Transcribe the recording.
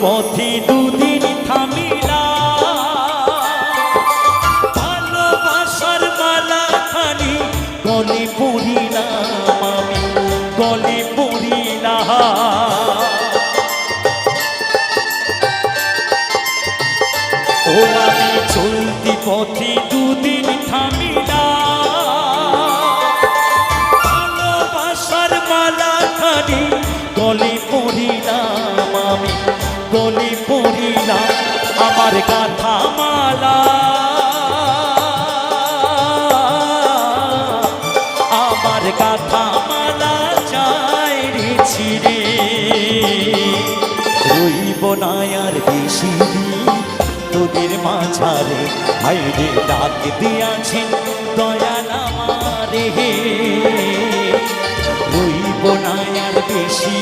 পথে দুদিন থামিলা ভালোবাসার মালা খানি গলে পড়িলাম আমি গলে পড়িলাম ও আমি চলতি পথে দুদিন থামিলা ভালোবাসার মালা খানি গলে পড়িলাম আমি গলে পড়িলাম আমার গাথা মালা আমার গাথা মালা চাই রে ছিড়ে রইব না আর বেশি দিন তোদের মাঝারে হাইরে ডাক দিয়াছেন দয়াল আমারে রইব না আর বেশি